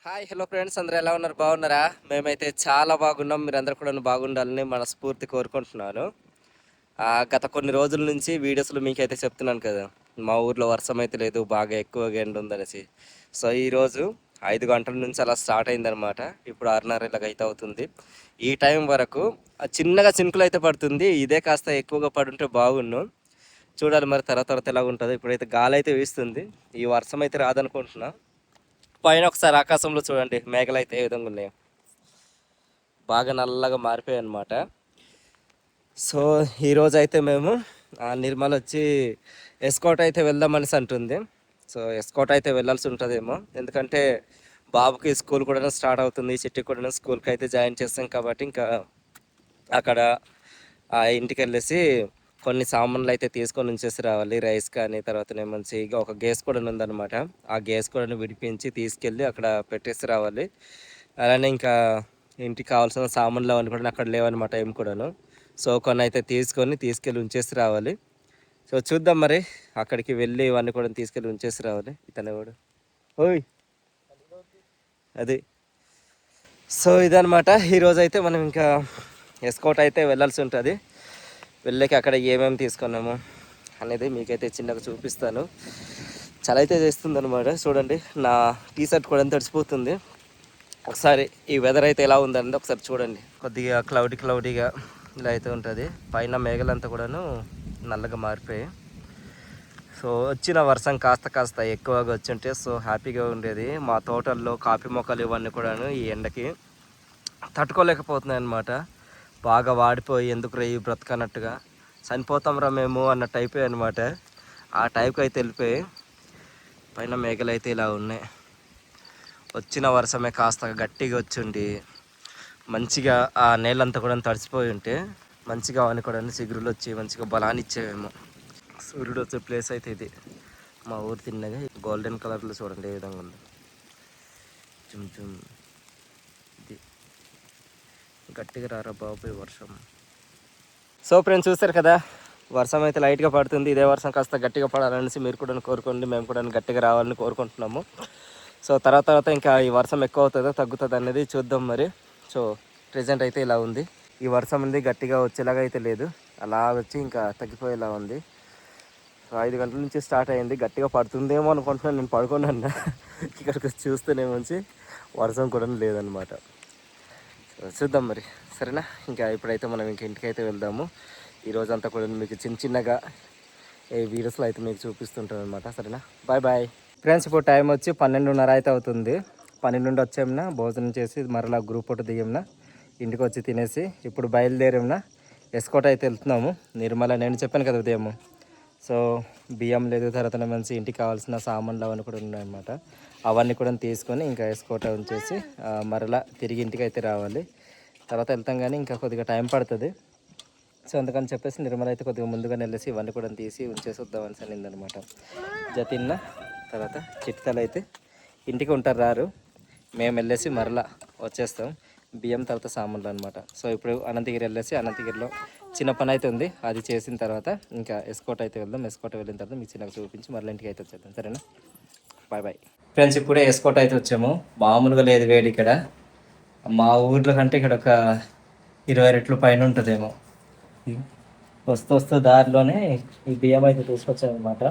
Hi hello friends, అందరూ ఎలా ఉన్నారు? బాగున్నారా? మేమైతే చాలా బాగున్నాం. మీరందరూ కూడా బాగుండాలని మనస్ఫూర్తి కోరుకుంటున్నాను. గత కొన్ని రోజుల నుంచి వీడియోస్లో మీకైతే చెప్తున్నాను కదా, మా ఊర్లో వర్షం అయితే లేదు, బాగా ఎక్కువగా ఎండ ఉందనేసి. సో ఈరోజు 5 గంటల నుంచి అలా స్టార్ట్ అయిందనమాట. ఇప్పుడు 6:30 ఇలాగ అయితే అవుతుంది. ఈ టైం వరకు చిన్నగా చినుకులు అయితే పడుతుంది. ఇదే కాస్త ఎక్కువగా పడుంటే బాగుండు. చూడాలి మరి తర్వాత తర్వాత ఎలా ఉంటుందో. ఇప్పుడైతే గాలి అయితే వీస్తుంది. ఈ వర్షం అయితే రాదనుకుంటున్నా. పైన ఒకసారి ఆకాశంలో చూడండి, మేఘలు అయితే ఏ విధంగా ఉన్నాయో. బాగా నల్లగా మారిపోయాయి అనమాట. సో ఈరోజు అయితే మేము నిర్మల్ వచ్చి ఎస్కోట్ అయితే వెళ్దామనేసి అంటుంది. సో ఎస్కోట్ అయితే వెళ్ళాల్సి ఉంటుందేమో, ఎందుకంటే బాబుకి స్కూల్ కూడా స్టార్ట్ అవుతుంది. చిట్టికి కూడా స్కూల్కి అయితే జాయిన్ చేస్తాం కాబట్టి ఇంకా అక్కడ ఇంటికి వెళ్ళేసి కొన్ని సామాన్లు అయితే తీసుకొని ఉంచేసి రావాలి. రైస్ కానీ, తర్వాత మంచి ఒక గ్యాస్ కూడా ఉందన్నమాట. ఆ గ్యాస్ కూడా విడిపించి తీసుకెళ్ళి అక్కడ పెట్టేసి రావాలి. అలానే ఇంకా ఇంటికి కావాల్సిన సామాన్లు అవన్నీ కూడా అక్కడ లేవన్నమాట ఏం కూడాను. సో కొన్ని అయితే తీసుకెళ్ళి ఉంచేసి రావాలి. సో చూద్దాం మరి, అక్కడికి వెళ్ళి ఇవన్నీ కూడా తీసుకెళ్ళి ఉంచేసి రావాలి. ఇతనే కూడా ఓయ్ అది. సో ఇదనమాట. ఈరోజు అయితే మనం ఇంకా ఎస్కోట్ అయితే వెళ్ళాల్సి ఉంటుంది. వెళ్ళాక అక్కడ ఏమేమి తీసుకున్నాము అనేది మీకైతే చిన్నగా చూపిస్తాను. చలి అయితే చేస్తుంది అనమాట. చూడండి, నా టీ షర్ట్ కూడా తడిసిపోతుంది. ఒకసారి ఈ వెదర్ అయితే ఎలా ఉందండి ఒకసారి చూడండి. కొద్దిగా క్లౌడీగా ఇలా అయితే ఉంటుంది. పైన మేఘలంతా కూడాను నల్లగా మారిపోయాయి. సో వచ్చిన వర్షం కాస్త ఎక్కువగా వచ్చుంటే సో హ్యాపీగా ఉండేది. మా తోటల్లో కాఫీ మొక్కలు ఇవన్నీ కూడాను ఈ ఎండకి తట్టుకోలేకపోతున్నాయి అన్నమాట. బాగా వాడిపోయి ఎందుకు రే బ్రతకన్నట్టుగా, చనిపోతాం రా మేము అన్నట్టు అయిపోయాయి అనమాట. ఆ టైప్కి అయితే వెళ్ళిపోయి పైన మేఘలు అయితే ఇలా ఉన్నాయి. వచ్చిన వర్షమే కాస్త గట్టిగా వచ్చుండి మంచిగా ఆ నేలంతా కూడా తడిసిపోయి ఉంటే మంచిగా అవన్నీ కూడా చిగురులు వచ్చి మంచిగా బలాన్ని ఇచ్చేవేమో. సూర్యుడు వచ్చే ప్లేస్ అయితే ఇది. మా ఊరు తిన్నగా గోల్డెన్ కలర్లో చూడండి ఏ విధంగా ఉంది. జుమ్ ఇది గట్టిగా రారా బాబు వర్షం. సో ఫ్రెండ్స్ చూస్తారు కదా, వర్షం అయితే లైట్గా పడుతుంది. ఇదే వర్షం కాస్త గట్టిగా పడాలనేసి మీరు కూడా కోరుకోండి, మేము కూడా గట్టిగా రావాలని కోరుకుంటున్నాము. సో తర్వాత ఇంకా ఈ వర్షం ఎక్కువ అవుతుందో తగ్గుతుంది అనేది చూద్దాం మరి. సో ప్రెజెంట్ అయితే ఇలా ఉంది. ఈ వర్షం ఉంది గట్టిగా వచ్చేలాగా అయితే లేదు, అలా వచ్చి ఇంకా తగ్గిపోయేలా ఉంది. 5 గంటల నుంచి స్టార్ట్ అయింది. గట్టిగా పడుతుందేమో అనుకుంటున్నాను. నేను పడుకున్నాను ఇక్కడికి చూస్తేనే మంచి వర్షం కూడా లేదనమాట. చూద్దాం మరి, సరేనా? ఇంకా ఇప్పుడైతే మనం ఇంక ఇంటికైతే వెళ్దాము. ఈరోజంతా కూడా మీకు చిన్నగా ఈ వీడియోస్లో అయితే మీకు చూపిస్తుంటాను అనమాట. సరేనా? Bye bye friends. ఇప్పుడు టైం వచ్చి 12:30 అయితే అవుతుంది. 12 నుండి వచ్చామునా, భోజనం చేసి మరలా గ్రూప్ ఒకటి దిగామునా, ఇంటికి వచ్చి తినేసి ఇప్పుడు బయలుదేరామునా ఎస్కోట్ అయితే వెళ్తున్నాము నిర్మల. నేను చెప్పాను కదా ఉదయం. సో బియ్యం లేదు, తర్వాత మంచి ఇంటికి కావాల్సిన సామాన్లు అవన్నీ కూడా ఉన్నాయన్నమాట. అవన్నీ కూడా తీసుకొని ఇంకా ఎస్కోట్ ఉంచేసి మరలా తిరిగి ఇంటికి అయితే రావాలి. తర్వాత వెళ్తాం కానీ ఇంకా కొద్దిగా టైం పడుతుంది. సో అందుకని చెప్పేసి నిర్మల అయితే కొద్దిగా ముందుగా వెళ్ళేసి ఇవన్నీ కూడా తీసి ఉంచేసి వద్దామని అనిందనమాట. జతిన్న తర్వాత చిట్తలు అయితే ఇంటికి ఉంటారు, రారు. మేము వెళ్ళేసి మరలా వచ్చేస్తాం. బియ్యం తర్వాత సామాన్లు అనమాట. సో ఇప్పుడు అనంతగిరి వెళ్ళేసి అనంతగిరిలో చిన్న పని అయితే ఉంది, అది చేసిన తర్వాత ఇంకా ఎస్కోట్ అయితే వెళ్దాం. ఎస్కోట్ వెళ్ళిన తర్వాత మీకు చిన్నగా చూపించి మరలా ఇంటికి అయితే వచ్చేద్దాం. సరేనా? Bye bye friends. ఇప్పుడే ఎస్కోట్ అయితే వచ్చాము. మామూలుగా లేదు వేడి ఇక్కడ. మా ఊర్లో కంటే ఇక్కడ ఒక 20 రెట్లు పైన ఉంటుందేమో. వస్తూ దారిలోనే ఈ బియ్యం అయితే తీసుకొచ్చామన్నమాట.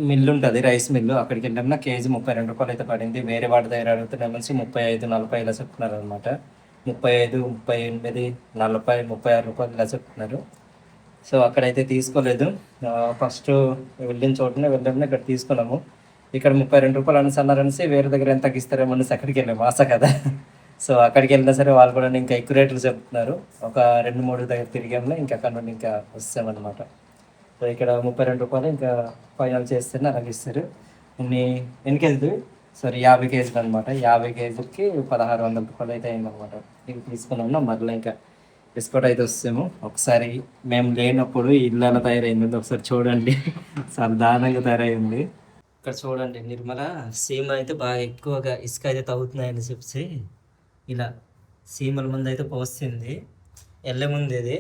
మిల్లు ఉంటుంది, రైస్ మిల్లు. అక్కడికి వెళ్ళినా కేజీ 32 రూపాయలు అయితే పడింది. వేరే వాటి దగ్గర అడుగుతున్నా మంచి 35, 40 ఇలా చెప్తున్నారు అనమాట. 35, 38, 40, 36 రూపాయలు ఇలా చెప్తున్నారు. సో అక్కడైతే తీసుకోలేదు. ఫస్ట్ వెళ్ళిన చోటనే ఇక్కడ తీసుకున్నాము. ఇక్కడ 32 రూపాయలు అనేసి అన్నారనేసి వేరే దగ్గర ఎంత తగ్గిస్తారేమో అనేసి అక్కడికి వెళ్ళాము, ఆశ కదా. సో అక్కడికి వెళ్ళినా సరే వాళ్ళు కూడా ఇంకా ఎక్కువ రేట్లు చెప్తున్నారు. ఒక 2-3 దగ్గర తిరిగాము, ఇంకా అక్కడ నుండి ఇంకా వస్తామన్నమాట. సో ఇక్కడ 32 రూపాయలు ఇంకా ఫైనల్ చేస్తేనే అలాగే ఇస్తారు. ఎన్ని కేజీలు? సారీ 50 కేజీలు అనమాట. 50 కేజీలకి 1600 రూపాయలు అయితే అయిందనమాట. ఇవి తీసుకున్నాము. మరలా ఇంకా బిస్కెట్ అయితే వస్తాము. ఒకసారి మేము లేనప్పుడు ఇల్లు ఎలా తయారైంది ఒకసారి చూడండి. చాలా దారుణంగా తయారైంది. ఇక్కడ చూడండి, నిర్మల సీమలు అయితే బాగా ఎక్కువగా ఇసుక అయితే తవ్వుతున్నాయని చెప్పి ఇలా సీమల ముందు అయితే పోస్తుంది. వెళ్ళే ముందు ఇది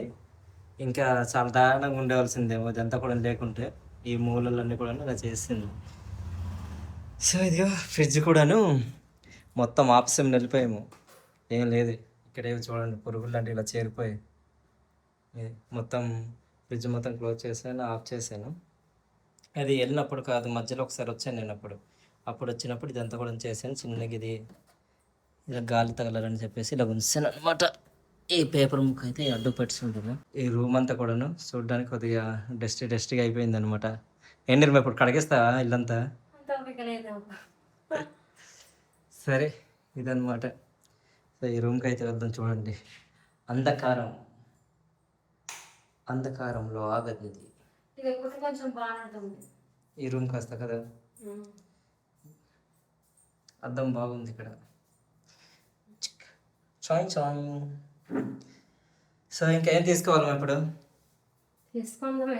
ఇంకా చాలా దారుణంగా ఉండవలసిందేమో, ఇదంతా కూడా లేకుంటే ఈ మూలలన్నీ కూడా ఇలా చేసింది. సో ఇదిగో ఫ్రిడ్జ్ కూడాను మొత్తం ఆప్షన్ వెళ్ళిపోయాము, ఏం లేదు. ఇక్కడేవి చూడండి పురుగులు లాంటివి ఇలా చేరిపోయి మొత్తం ఫ్రిడ్జ్ మొత్తం క్లోజ్ చేశాను, ఆఫ్ చేశాను. అది వెళ్ళినప్పుడు కాదు, మధ్యలో ఒకసారి వచ్చాను నేను అప్పుడు వచ్చినప్పుడు ఇదంతా కూడా చేశాను. చిన్నగా ఇది ఇలా గాలి తగలాలని చెప్పేసి ఇలా ఉంచాను అనమాట. ఈ పేపర్ ముక్క అయితే అడ్డు పెట్టుకుంటాను. ఈ రూమ్ అంతా కూడాను చూడడానికి కొద్దిగా డస్ట్గా అయిపోయింది అనమాట. ఏంటి ఇప్పుడు కడిగేస్తా ఇల్లంతా. సరే ఇదనమాట. సో ఈ రూమ్కి అయితే వెళ్దాం. చూడండి, అంధకారంలో ఆగది ఈ రూమ్ కాస్త కదా. అద్దం బాగుంది ఇక్కడ. చాయ్. సో ఇంకా ఏం తీసుకోవాలి ఇప్పుడు? తీసుకుందాం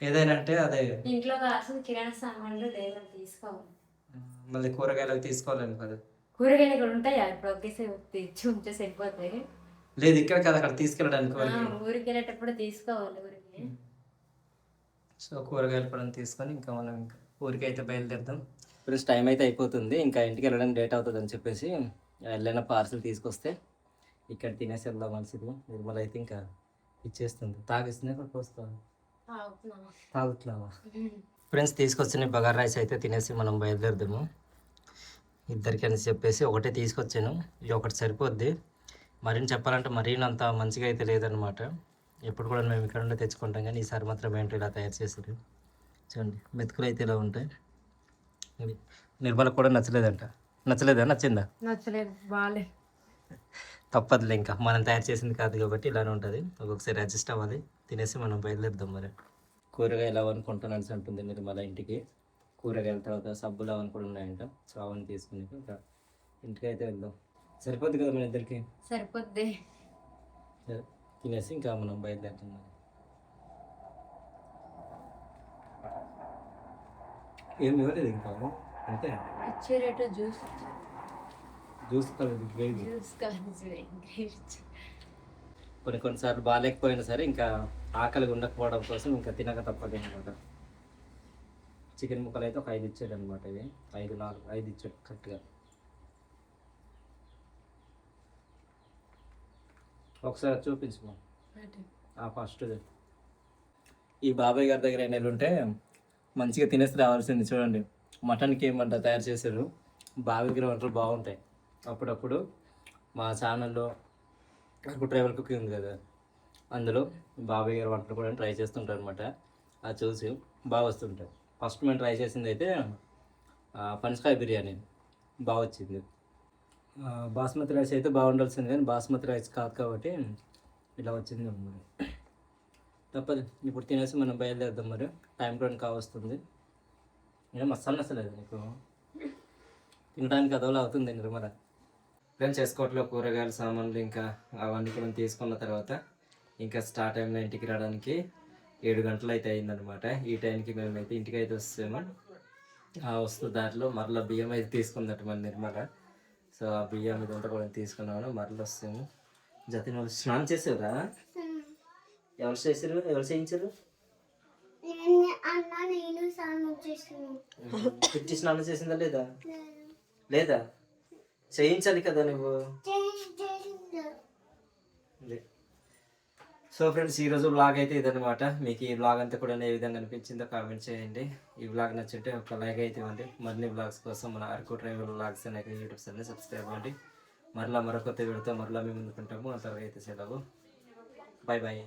ఏదైనా అంటే అదే ఇంట్లో కావాల్సిన కిరాణా సామాన్లు ఏమైనా తీసుకోవాలి. మళ్ళీ కూరగాయలు తీసుకోలేము కదా. కూరగాయలు ఇక్కడ ఉంటాయా? ఇప్పుడు ఒకేసారి తెచ్చి ఉంటే సరిపోతాయి. లేదు ఇక్కడ కదా, అక్కడ తీసుకెళ్ళడానికి ఊరికి వెళ్ళేటప్పుడు తీసుకోవాలి ఊరికి. సో కూరగాయలు కూడా తీసుకొని ఇంకా మనం ఇంకా ఊరికి అయితే బయలుదేరుతాం. ఇప్పుడు టైం అయితే అయిపోతుంది, ఇంకా ఇంటికి వెళ్ళడానికి లేట్ అవుతుంది అని చెప్పేసి వెళ్ళిన పార్సల్ తీసుకొస్తే ఇక్కడ తినేసి వెళ్దాం మనసుది. నిర్మల అయితే ఇంకా ఇచ్చేస్తుంది, తాగిస్తుంది. తాగుతున్నావా? ఫ్రెండ్స్ తీసుకొచ్చిన బగారా రైస్ అయితే తినేసి మనం బయలుదేరదాము ఇద్దరికి అని చెప్పేసి. ఒకటే తీసుకొచ్చాను, ఇది ఒకటి సరిపోద్ది. మరిన్ని చెప్పాలంటే మరీ అంత మంచిగా అయితే లేదనమాట. ఎప్పుడు కూడా మేము ఇక్కడ ఉండే తెచ్చుకుంటాం, కానీ ఈసారి మాత్రం ఏంటో ఇలా తయారు చేశారు. చూడండి మెతుకులు అయితే ఇలా ఉంటాయి. నిర్మలకు కూడా నచ్చలేదా? నచ్చిందా? నచ్చలేదు, బాగాలే. తప్పదులే, ఇంకా మనం తయారు చేసింది కాదు కాబట్టి ఇలానే ఉంటుంది. ఒక్కొక్కసారి అడ్జస్ట్ అవ్వాలి. తినేసి మనం బయలుదేరుదాం. మరి కూరగాయలు అవనుకుంటానని అంటుంది నిర్మల. ఇంటికి కూరగాయల తర్వాత సబ్బులు అవన్నీ కూడా ఉన్నాయంట. సో అవన్నీ తీసుకుని ఇంకా ఇంటికి అయితే వెళ్దాం. సరిపోద్ది కదా మన ఇద్దరికి? సరిపోద్ది. తినేసి ఇంకా మనం బయలుదేరుతాం. ఏం ఇవ్వలేదు ఇంకా అంటే ఇచ్చే రేటు జ్యూస్ కొన్నిసార్లు బాగాలేకపోయినా సరే ఇంకా ఆకలిగా ఉండకపోవడం కోసం ఇంకా తినక తప్పదు అనమాట. చికెన్ ముక్కలు అయితే ఒక 5 ఇచ్చాడు అనమాట. ఇవి 5 ఇచ్చాడు కరెక్ట్గా. ఒకసారి చూపించు ఫస్ట్. ఈ బాబాయ్ గారి దగ్గర ఎన్ని ఉంటే మంచిగా తినేసి రావాల్సింది. చూడండి మటన్కి ఏమంట తయారు చేశారు. బాబాయ్ గారి వంటలు బాగుంటాయి. అప్పుడప్పుడు మా ఛానల్లో ట్రైవల్ కుకింగ్ ఉంది కదా, అందులో బాబాయ్ గారి వంటలు కూడా ట్రై చేస్తుంటారు అనమాట. అది చూసి బాగా వస్తుంటాయి. ఫస్ట్ మేము ట్రై చేసింది అయితే పనసకాయ బిర్యానీ బాగా వచ్చింది. బాస్మతి రైస్ అయితే బాగుండాల్సింది, కానీ బాస్మతి రైస్ కాదు కాబట్టి ఇలా వచ్చింది అన్నమాట. తప్పదు, ఇప్పుడు తినేసి మనం బయలుదేరుదాం. మరి టైం కూడా కావస్తుంది. ఏం మసాలా నచ్చలేదు నీకు? తినడానికి అదోలా అవుతుంది నిర్మల. ఫ్రెండ్స్ చేసుకోవట్లో కూరగాయల సామాన్లు ఇంకా అవన్నీ కూడా తీసుకున్న తర్వాత ఇంకా స్టార్ట్ టైంలో ఇంటికి రావడానికి 7 గంటలు అయితే అయిందనమాట. ఈ టైంకి మేమైతే ఇంటికి అయితే వస్తాము. వస్తూ దాంట్లో మరలా బియ్యం అయితే తీసుకుందట మన నిర్మల. సో ఆ బియ్యం ఇదంతా కూడా తీసుకున్నాను. మరలా వస్తాము. జతిన వాళ్ళు స్నానం చేసారా? ఎవరు చేశారు? ఎవరు చేయించారు? పిచ్చి స్నానం చేసిందా లేదా? చేయించాలి కదా నువ్వు. సో ఫ్రెండ్స్ ఈరోజు వ్లాగ్ అయితే ఇదనమాట. మీకు ఈ వ్లాగ్ అంతా కూడా ఏ విధంగా అనిపించిందో కామెంట్ చేయండి. ఈ వ్లాగ్ నచ్చింటే ఒక లైక్ అయితే ఇవ్వండి. మరిన్ని వ్లాగ్స్ కోసం మన అరకు ట్రైవల్ వ్లాగ్స్ అనే యూట్యూబ్ ఛానల్ సబ్స్క్రైబ్ అవ్వండి. మరలా మరొక వీడియోతో మరలా మేము ముందుకుంటాము. అంతవరకు అయితే సెలవు. బాయ్.